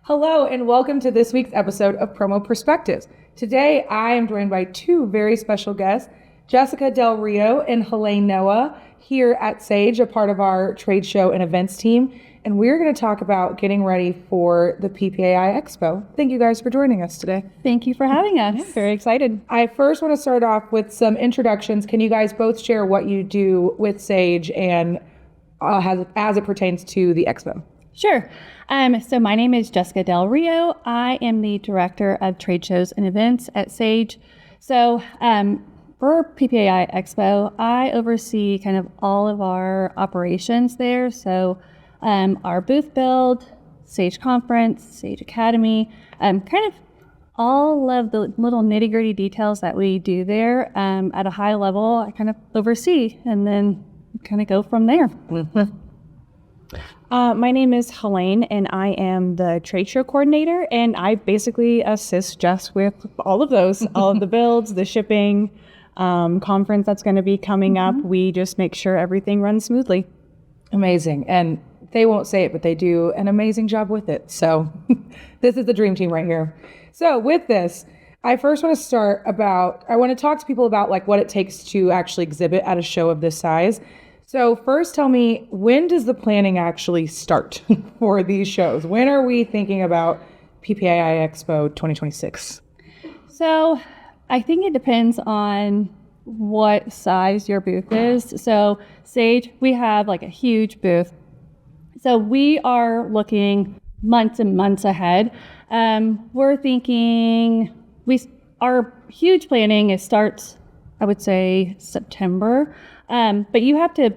Hello and welcome to this week's episode of Promo Perspectives. Today I am joined by two very special guests, Jessica Del Rio and Halayne Noah, here at Sage, a part of our trade show and events team. And we're going to talk about getting ready for the PPAI Expo. Thank you guys for joining us today. Thank you for having us. Very excited. I first want to start off with some introductions. Can you guys both share what you do with Sage and as it pertains to the Expo? Sure. So my name is Jessica Del Rio. I am the Director of Trade Shows and Events at Sage. So for PPAI Expo, I oversee kind of all of our operations there. So our booth build, Sage Conference, Sage Academy, kind of all of the little nitty-gritty details that we do there at a high level, I kind of oversee and then kind of go from there. My name is Halayne, and I am the trade show coordinator, and I basically assist Jess with all of those, all of the builds, the shipping, conference that's going to be coming up. We just make sure everything runs smoothly. Amazing. And they won't say it, but they do an amazing job with it. So this is the dream team right here. So with this, I first want to I want to talk to people about like what it takes to actually exhibit at a show of this size. So first tell me, when does the planning actually start for these shows? When are we thinking about PPAI Expo 2026? So I think it depends on what size your booth is. So Sage, we have like a huge booth. So we are looking months and months ahead. We're thinking our huge planning starts, I would say, September. But you have to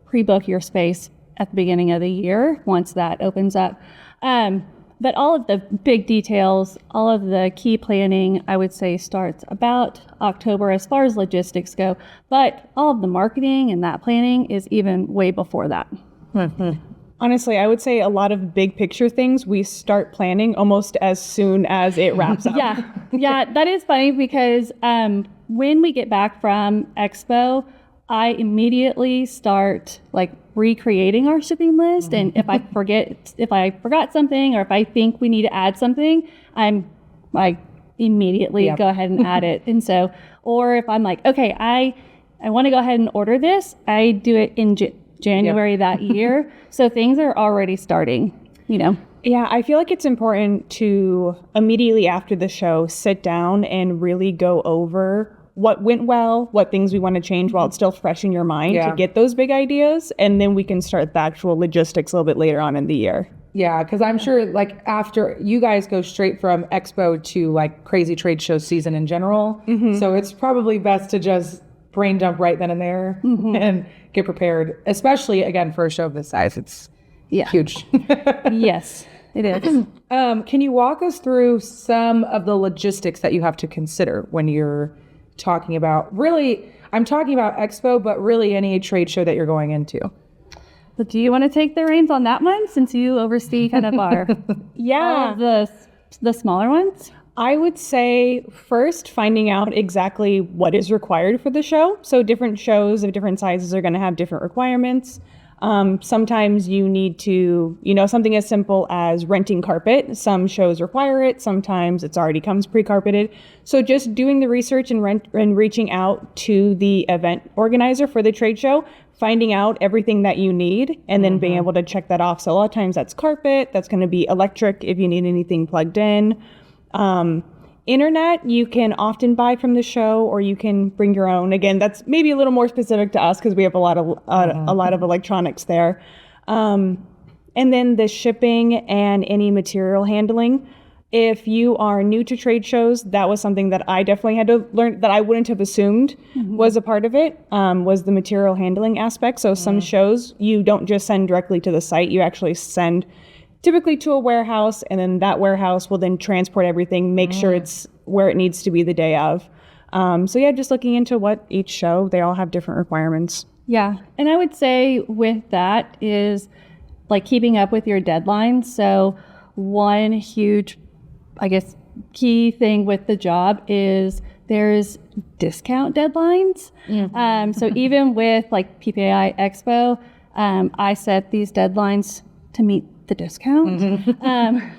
pre-book your space at the beginning of the year once that opens up. But all of the big details, all of the key planning, I would say starts about October as far as logistics go. But all of the marketing and that planning is even way before that. Mm-hmm. Honestly, I would say a lot of big picture things we start planning almost as soon as it wraps up. Yeah, that is funny because when we get back from Expo, I immediately start like recreating our shipping list. And if I forgot something or if I think we need to add something, I immediately go ahead and add it. And so, or if I'm like, okay, I want to go ahead and order this, I do it in January that year. So things are already starting, Yeah, I feel like it's important to immediately after the show sit down and really go over what went well, what things we want to change while it's still fresh in your mind to get those big ideas. And then we can start the actual logistics a little bit later on in the year. Yeah, because I'm sure like after you guys go straight from Expo to like crazy trade show season in general. Mm-hmm. So it's probably best to just brain dump right then and there and get prepared, especially again for a show of this size. It's huge. Yes, it is. Can you walk us through some of the logistics that you have to consider when you're talking about I'm talking about Expo, but really any trade show that you're going into? But do you want to take the reins on that one since you oversee kind of our all of the smaller ones? I would say first finding out exactly what is required for the show. So different shows of different sizes are going to have different requirements. Sometimes you need to, something as simple as renting carpet. Some shows require it. Sometimes it already comes pre-carpeted. So just doing the research and reaching out to the event organizer for the trade show, finding out everything that you need, and then being able to check that off. So a lot of times that's carpet. That's going to be electric if you need anything plugged in. Internet, you can often buy from the show, or you can bring your own. Again, that's maybe a little more specific to us because we have a lot of electronics there. And then the shipping and any material handling. If you are new to trade shows, that was something that I definitely had to learn that I wouldn't have assumed was a part of it, was the material handling aspect. So some shows, you don't just send directly to the site, you actually send typically to a warehouse, and then that warehouse will then transport everything, make sure it's where it needs to be the day of. Just looking into what each show, they all have different requirements. Yeah, and I would say with that is like keeping up with your deadlines. So one huge, I guess, key thing with the job is there's discount deadlines. So even with like PPAI Expo, I set these deadlines to meet the discount.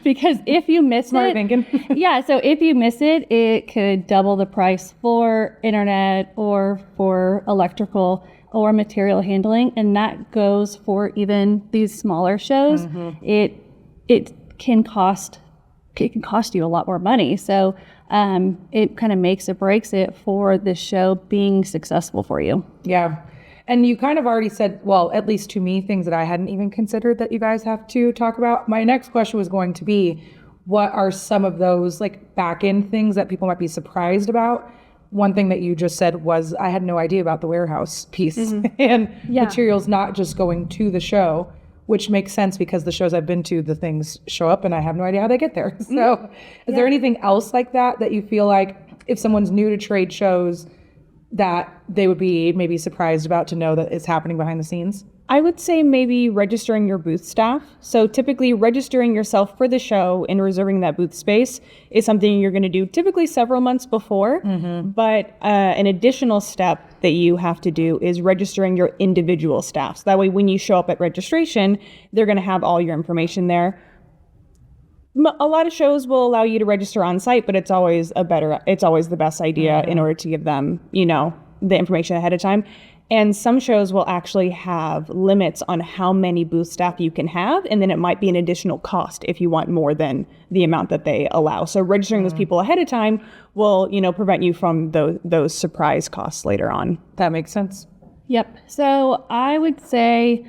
Because if you miss Smart it, thinking. yeah, so if you miss it, it could double the price for internet or for electrical or material handling, and that goes for even these smaller shows. It can cost you a lot more money. So it kind of makes or breaks it for the show being successful for you. Yeah. And you kind of already said, well, at least to me, things that I hadn't even considered that you guys have to talk about. My next question was going to be, what are some of those like back end things that people might be surprised about? One thing that you just said was, I had no idea about the warehouse piece and materials not just going to the show, which makes sense because the shows I've been to, the things show up and I have no idea how they get there. So is there anything else like that you feel like if someone's new to trade shows that they would be maybe surprised about to know that it's happening behind the scenes? I would say maybe registering your booth staff. So typically registering yourself for the show and reserving that booth space is something you're going to do typically several months before. But an additional step that you have to do is registering your individual staff. So that way when you show up at registration, they're going to have all your information there. A lot of shows will allow you to register on site, but it's always the best idea in order to give them, the information ahead of time. And some shows will actually have limits on how many booth staff you can have, and then it might be an additional cost if you want more than the amount that they allow. So registering those people ahead of time will, prevent you from those surprise costs later on. That makes sense. Yep. So I would say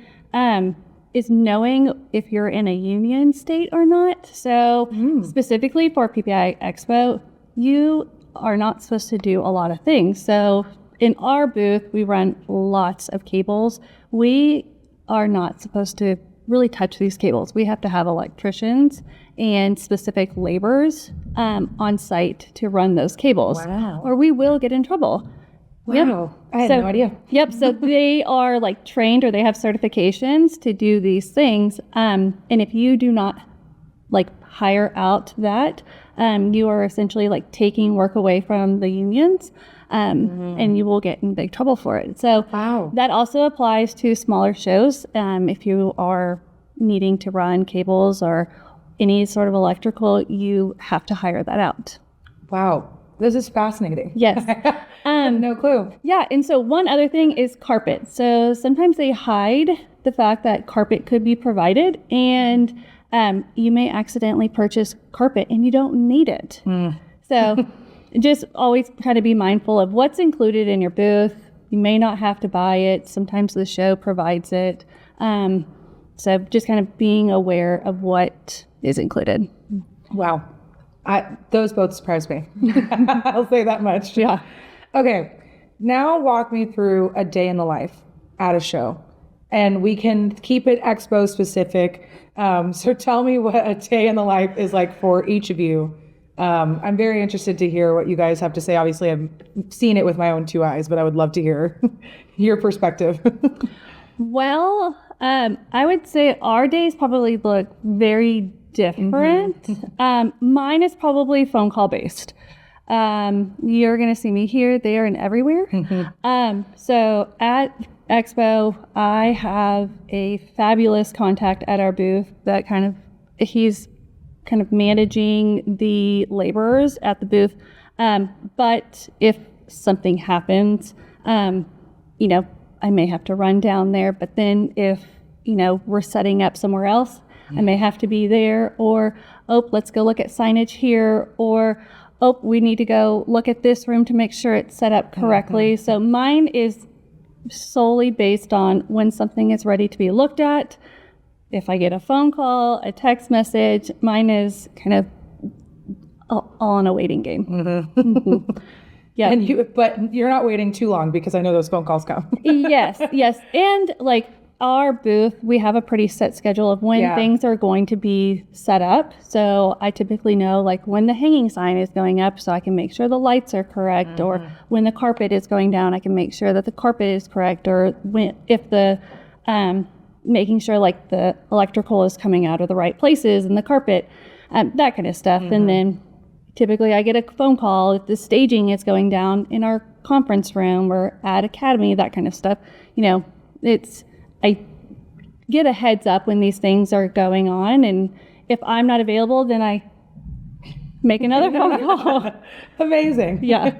is knowing if you're in a union state or not. So specifically for PPAI Expo, you are not supposed to do a lot of things. So in our booth, we run lots of cables. We are not supposed to really touch these cables. We have to have electricians and specific laborers on site to run those cables. Wow. Or we will get in trouble. Wow. I had no idea. Yep. So they are like trained or they have certifications to do these things. And if you do not like hire out that, you are essentially like taking work away from the unions. And you will get in big trouble for it. So that also applies to smaller shows. If you are needing to run cables or any sort of electrical, you have to hire that out. Wow. This is fascinating. Yes. No clue. Yeah. And so one other thing is carpet. So sometimes they hide the fact that carpet could be provided, and you may accidentally purchase carpet and you don't need it. So just always kind of be mindful of what's included in your booth. You may not have to buy it. Sometimes the show provides it. So just kind of being aware of what is included. Wow. Those both surprised me. I'll say that much. Yeah. Okay. Now walk me through a day in the life at a show. And we can keep it expo specific. So tell me what a day in the life is like for each of you. I'm very interested to hear what you guys have to say. Obviously, I've seen it with my own two eyes, but I would love to hear your perspective. Well, I would say our days probably look very different. Mine is probably phone call based. You're going to see me here, there, and everywhere. So at Expo, I have a fabulous contact at our booth that he's kind of managing the laborers at the booth. But if something happens, I may have to run down there. But then if, we're setting up somewhere else, I may have to be there. Or, let's go look at signage here. Or, we need to go look at this room to make sure it's set up correctly. So mine is solely based on when something is ready to be looked at. If I get a phone call, a text message, mine is kind of all in a waiting game. Yeah. But you're not waiting too long because I know those phone calls come. Yes. And like our booth, we have a pretty set schedule of when things are going to be set up. So I typically know like when the hanging sign is going up so I can make sure the lights are correct, or when the carpet is going down, I can make sure that the carpet is correct, or if the making sure like the electrical is coming out of the right places and the carpet, that kind of stuff. And then typically I get a phone call if the staging is going down in our conference room or at Academy, that kind of stuff. get a heads up when these things are going on. And if I'm not available, then I make another phone call. Amazing. Yeah.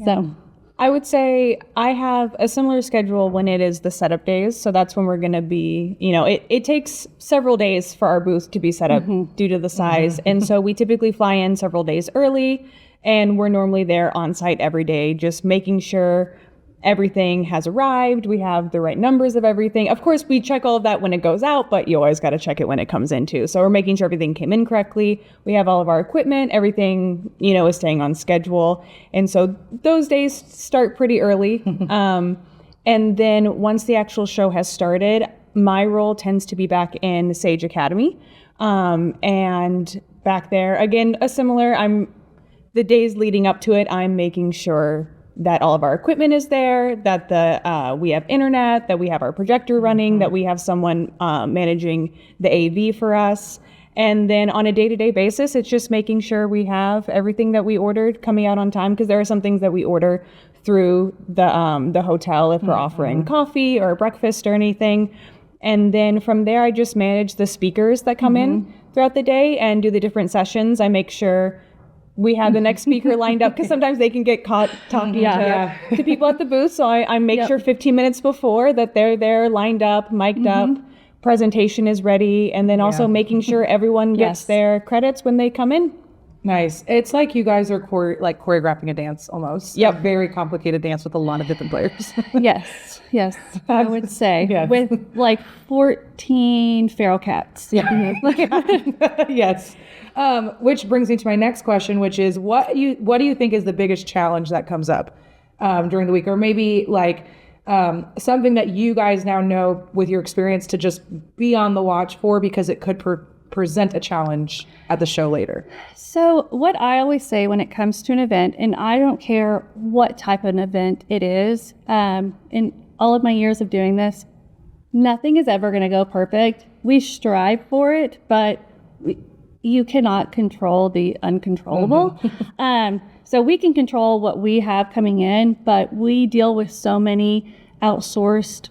So I would say I have a similar schedule when it is the setup days. So that's when we're going to be, it takes several days for our booth to be set up due to the size. And so we typically fly in several days early, and we're normally there on site every day, just making sure everything has arrived. We have the right numbers of everything. Of course, we check all of that when it goes out, but you always got to check it when it comes in too. So we're making sure everything came in correctly. We have all of our equipment, everything, is staying on schedule. And so those days start pretty early. And then once the actual show has started, my role tends to be back in Sage Academy. And back there, again, the days leading up to it, I'm making sure that all of our equipment is there, that we have internet, that we have our projector running, that we have someone managing the AV for us. And then on a day-to-day basis, it's just making sure we have everything that we ordered coming out on time, because there are some things that we order through the hotel if we're offering coffee or breakfast or anything. And then from there, I just manage the speakers that come in throughout the day and do the different sessions. I make sure we have the next speaker lined up, because sometimes they can get caught talking to people at the booth. So I make sure 15 minutes before that they're there, lined up, mic'd up, presentation is ready, and then also making sure everyone gets their credits when they come in. Nice. It's like you guys are choreographing a dance almost. Yep. A very complicated dance with a lot of different players. Yes, I would say with like 14 feral cats. Yes. Which brings me to my next question, which is what do you think is the biggest challenge that comes up during the week, or maybe like something that you guys now know with your experience to just be on the watch for, because it could present a challenge at the show later? So what I always say when it comes to an event, and I don't care what type of an event it is, in all of my years of doing this, nothing is ever going to go perfect. We strive for it, but you cannot control the uncontrollable. So we can control what we have coming in, but we deal with so many outsourced,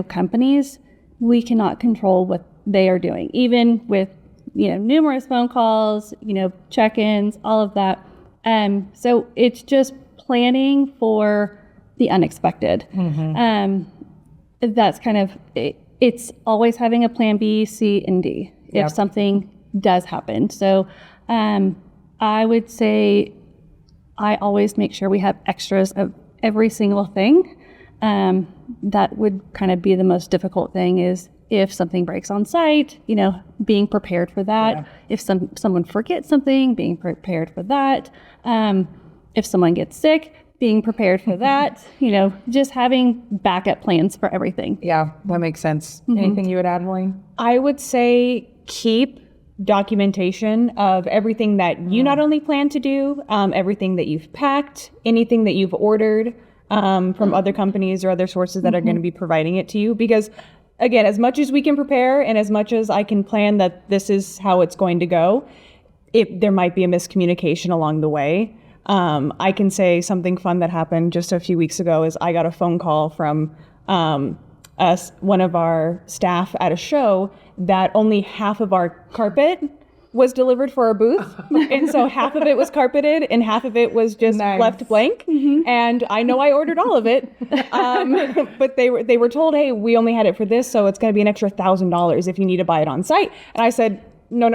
companies. We cannot control what they are doing, even with, numerous phone calls, check-ins, all of that. So it's just planning for the unexpected. That's kind of, it's always having a plan B, C, and D if something does happen. So I would say I always make sure we have extras of every single thing. That would kind of be the most difficult thing, is if something breaks on site, being prepared for that. If someone forgets something, being prepared for that. If someone gets sick, being prepared for that. Just having backup plans for everything. Yeah, that makes sense. Anything you would add, Halayne? I would say keep documentation of everything that you not only plan to do, everything that you've packed, anything that you've ordered from other companies or other sources that are going to be providing it to you. Because again, as much as we can prepare and as much as I can plan that this is how it's going to go, there might be a miscommunication along the way. I can say something fun that happened just a few weeks ago is I got a phone call from one of our staff at a show that only half of our carpet was delivered for our booth. And so half of it was carpeted and half of it was just left blank. And I know I ordered all of it. But they were told, hey, we only had it for this, so it's going to be an extra $1,000 if you need to buy it on site. And I said, no.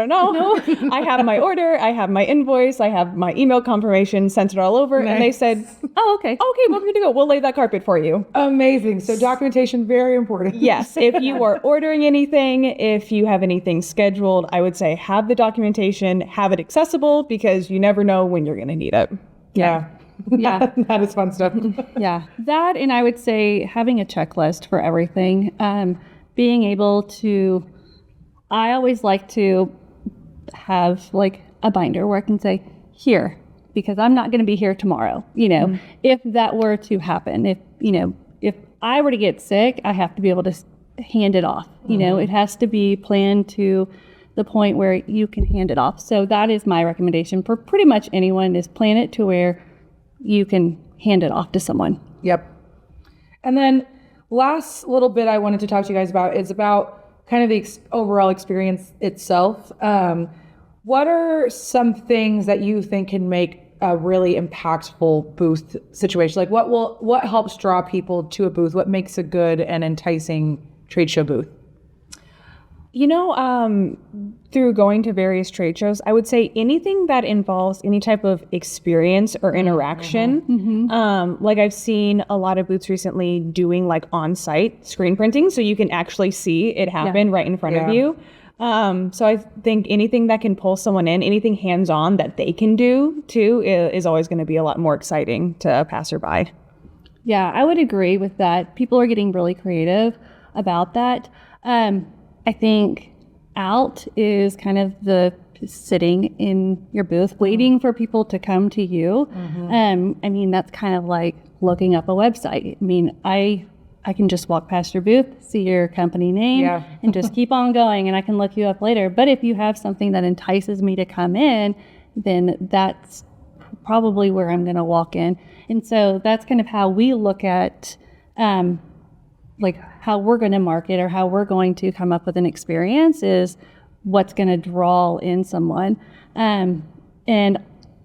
I have my order, I have my invoice, I have my email confirmation, sent it all over. And they said, oh, okay, we're good to go. We'll lay that carpet for you. Amazing. So documentation, very important. Yes. If you are ordering anything, if you have anything scheduled, I would say have the documentation, have it accessible, because you never know when you're going to need it. Yeah. That is fun stuff. That, and I would say having a checklist for everything, being able to, I always like to have like a binder where I can say, here, because I'm not going to be here tomorrow. If that were to happen, if I were to get sick, I have to be able to hand it off. It has to be planned to the point where you can hand it off. So that is my recommendation for pretty much anyone, is plan it to where you can hand it off to someone. Yep. And then last little bit I wanted to talk to you guys about is about kind of the overall experience itself. What are some things that you think can make a really impactful booth situation? Like what helps draw people to a booth? What makes a good and enticing trade show booth? Through going to various trade shows, I would say anything that involves any type of experience or interaction. Like I've seen a lot of booths recently doing like on-site screen printing, so you can actually see it happen right in front of you. So I think anything that can pull someone in, anything hands-on that they can do too, is always going to be a lot more exciting to a passerby. Yeah, I would agree with that. People are getting really creative about that. I think out is kind of the sitting in your booth, waiting for people to come to you. I mean, that's kind of like looking up a website. I mean, I can just walk past your booth, see your company name, and just keep on going, and I can look you up later. But if you have something that entices me to come in, then that's probably where I'm going to walk in. And so that's kind of how we look at like how we're going to market or how we're going to come up with an experience is what's going to draw in someone. And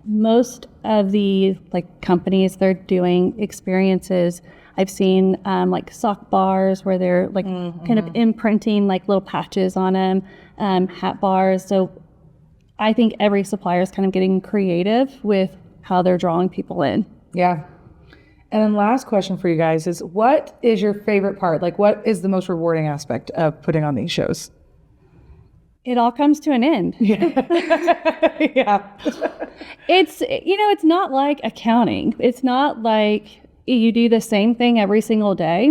most of the like companies, they're doing experiences. I've seen like sock bars where they're like kind of imprinting like little patches on them, hat bars. So I think every supplier is kind of getting creative with how they're drawing people in. Yeah. And then last question for you guys is, what is your favorite part? Like, what is the most rewarding aspect of putting on these shows? It all comes to an end. Yeah. It's not like accounting. It's not like you do the same thing every single day.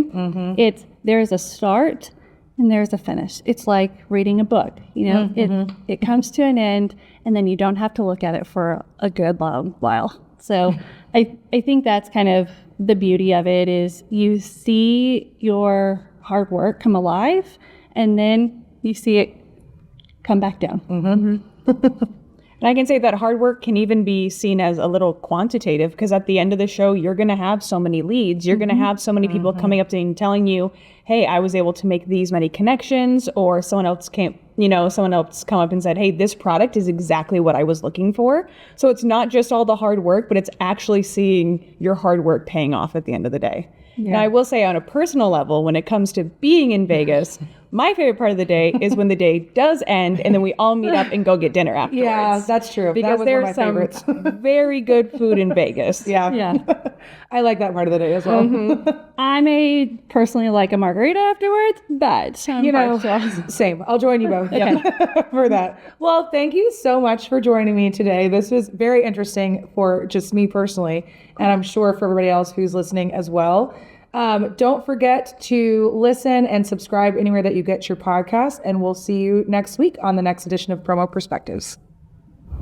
There's a start and there's a finish. It's like reading a book. It comes to an end, and then you don't have to look at it for a good long while. So I think that's kind of the beauty of it, is you see your hard work come alive, and then you see it come back down. And I can say that hard work can even be seen as a little quantitative, because at the end of the show, you're going to have so many leads. You're going to have so many people coming up to you and telling you, hey, I was able to make these many connections, or someone else come up and said, hey, this product is exactly what I was looking for. So it's not just all the hard work, but it's actually seeing your hard work paying off at the end of the day. Yeah. Now, I will say on a personal level, when it comes to being in Vegas, my favorite part of the day is when the day does end and then we all meet up and go get dinner afterwards. Yeah, that's true. Because there's some very good food in Vegas. Yeah. I like that part of the day as well. I may personally like a margarita afterwards, but same. I'll join you both for that. Well, thank you so much for joining me today. This was very interesting for just me personally, and I'm sure for everybody else who's listening as well. Don't forget to listen and subscribe anywhere that you get your podcast, and we'll see you next week on the next edition of Promo Perspectives.